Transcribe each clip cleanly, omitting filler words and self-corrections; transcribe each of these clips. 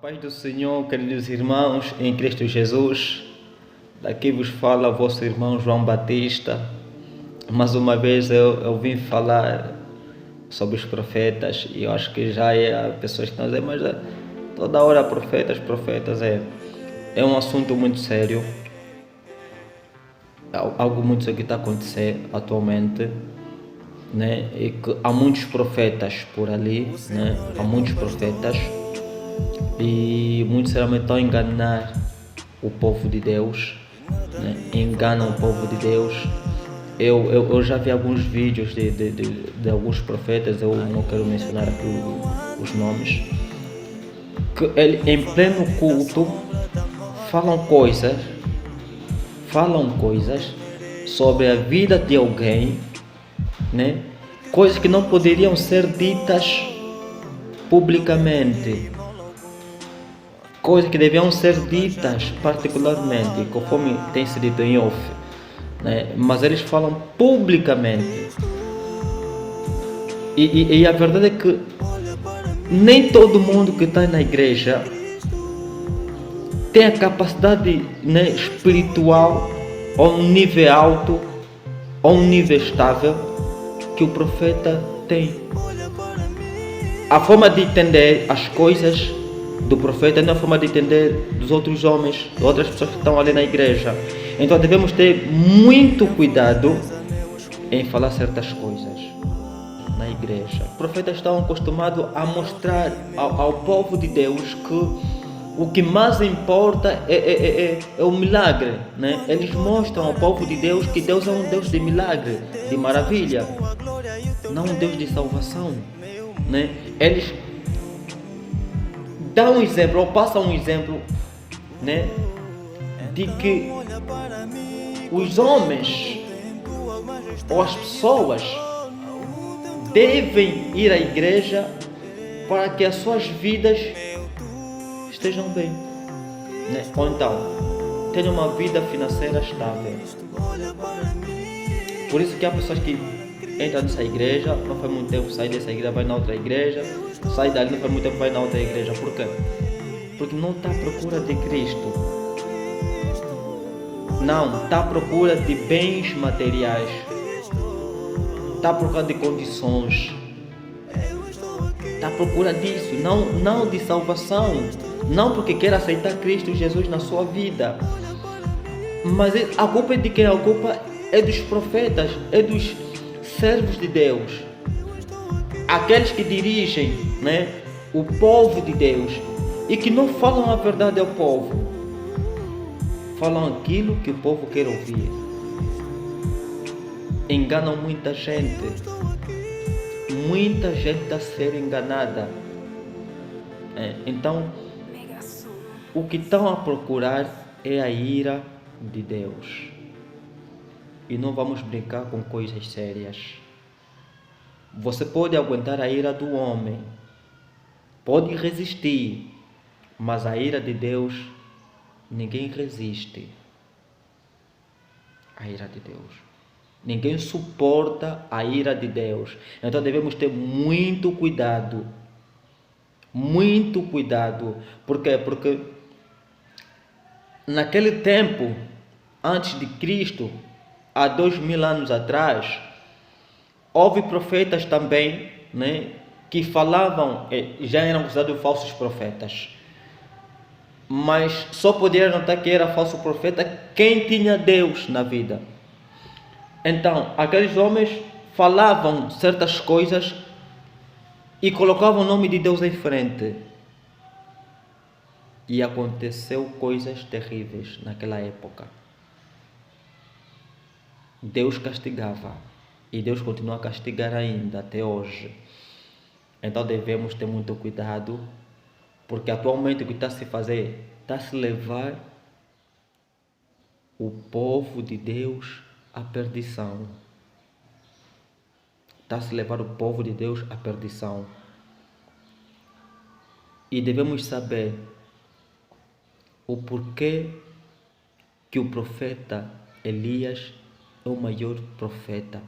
Paz do Senhor, queridos irmãos, em Cristo Jesus. Daqui vos fala vosso irmão João Batista. Mais uma vez eu vim falar sobre os profetas e eu acho que já há pessoas que estão a dizer, mas toda hora profetas, é um assunto muito sério, algo muito sério que está a acontecer atualmente, né? E que há muitos profetas por ali, né? Há muitos profetas e muitos sinceramente estão a enganar o povo de Deus, né? Enganam o povo de Deus. Eu já vi alguns vídeos de alguns profetas, eu não quero mencionar aqui os nomes, que ele, em pleno culto, falam coisas sobre a vida de alguém, né? Coisas que não poderiam ser ditas publicamente, coisas que deviam ser ditas particularmente, conforme tem sido dito em off, né? Mas eles falam publicamente. E a verdade é que nem todo mundo que está na igreja tem a capacidade, né, espiritual, ou um nível alto, ou um nível estável que o profeta tem. A forma de entender as coisas do profeta não é a forma de entender dos outros homens, de outras pessoas que estão ali na igreja. Então devemos ter muito cuidado em falar certas coisas na igreja. Os profetas estão acostumados a mostrar ao povo de Deus que o que mais importa é o milagre, né? Eles mostram ao povo de Deus que Deus é um Deus de milagre, de maravilha, não um Deus de salvação, né? Eles dão um exemplo, ou passam um exemplo, né, de que os homens ou as pessoas devem ir à igreja para que as suas vidas estejam bem, né? Ou então tenham uma vida financeira estável. Por isso que há pessoas que entram nessa igreja, não faz muito tempo, sai dessa igreja, vai na outra igreja, sai dali, não faz muito tempo, vai na outra igreja. Por quê? Porque não está à procura de Cristo, não, está à procura de bens materiais, está à procura de condições, está à procura disso, não de salvação, não porque quer aceitar Cristo Jesus na sua vida. Mas a culpa é de quem? A culpa é dos profetas, é dos servos de Deus, aqueles que dirigem, né, o povo de Deus e que não falam a verdade ao povo, falam aquilo que o povo quer ouvir, enganam muita gente está a ser enganada. Então o que estão a procurar é a ira de Deus. E não vamos brincar com coisas sérias. Você pode aguentar a ira do homem, pode resistir, mas a ira de Deus ninguém resiste. A ira de Deus, ninguém suporta a ira de Deus. Então devemos ter muito cuidado. Muito cuidado. Por quê? Porque naquele tempo, antes de Cristo, há 2000 anos atrás, houve profetas também, né, que falavam, já eram considerados falsos profetas, mas só poderia notar que era falso profeta quem tinha Deus na vida. Então aqueles homens falavam certas coisas e colocavam o nome de Deus em frente, e aconteceu coisas terríveis naquela época. Deus castigava e Deus continua a castigar ainda até hoje. Então devemos ter muito cuidado, porque atualmente o que está a se fazer, está a se levar o povo de Deus à perdição. Está a se levar o povo de Deus à perdição. E devemos saber o porquê que o profeta Elias é o maior profeta.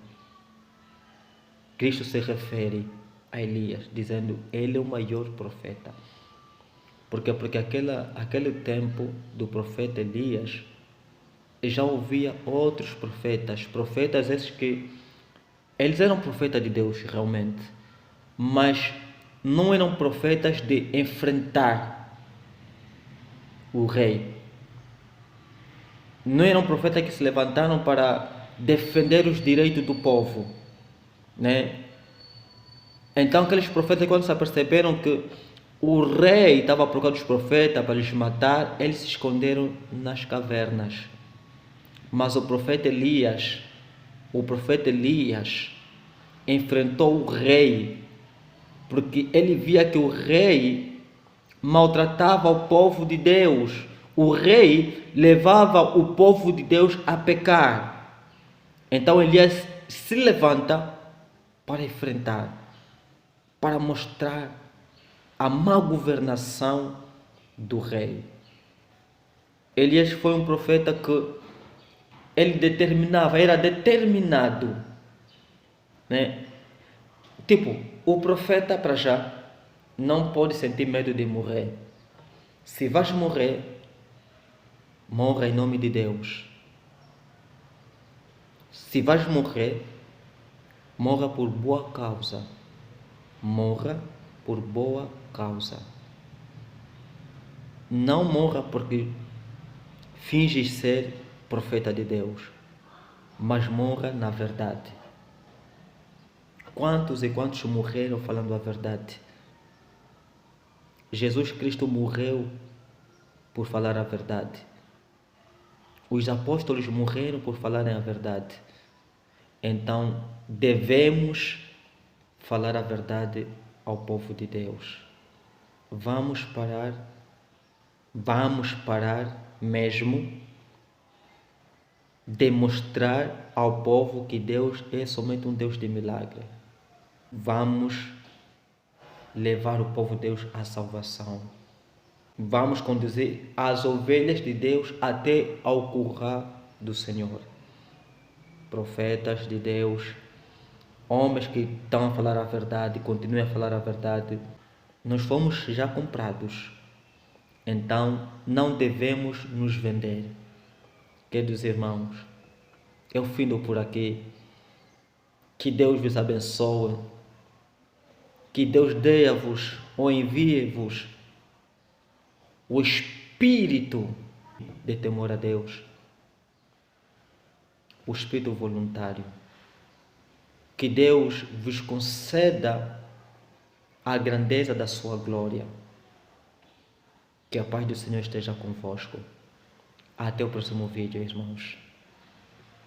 Cristo se refere a Elias, dizendo, ele é o maior profeta. Porque aquele tempo do profeta Elias, já ouvia outros profetas esses que eles eram profetas de Deus realmente, mas não eram profetas de enfrentar o rei. Não eram profetas que se levantaram para defender os direitos do povo, né? Então aqueles profetas, quando se aperceberam que o rei estava à procura dos profetas para os matar, eles se esconderam nas cavernas. Mas o profeta Elias enfrentou o rei, porque ele via que o rei maltratava o povo de Deus. O rei levava o povo de Deus a pecar. Então Elias se levanta para enfrentar, para mostrar a má governação do rei. Elias foi um profeta que ele era determinado, né? Tipo, o profeta para já não pode sentir medo de morrer. Se vais morrer, morra em nome de Deus. Se vais morrer, morra por boa causa. Morra por boa causa. Não morra porque finges ser profeta de Deus, mas morra na verdade. Quantos e quantos morreram falando a verdade? Jesus Cristo morreu por falar a verdade. Os apóstolos morreram por falarem a verdade. Então, devemos falar a verdade ao povo de Deus. Vamos parar mesmo de mostrar ao povo que Deus é somente um Deus de milagre. Vamos levar o povo de Deus à salvação. Vamos conduzir as ovelhas de Deus até ao curral do Senhor. Profetas de Deus, homens que estão a falar a verdade, continuem a falar a verdade. Nós fomos já comprados, então não devemos nos vender. Queridos irmãos, eu findo por aqui. Que Deus vos abençoe. Que Deus dê-vos ou envie-vos o espírito de temor a Deus, o espírito voluntário. Que Deus vos conceda a grandeza da sua glória. Que a paz do Senhor esteja convosco. Até o próximo vídeo, irmãos.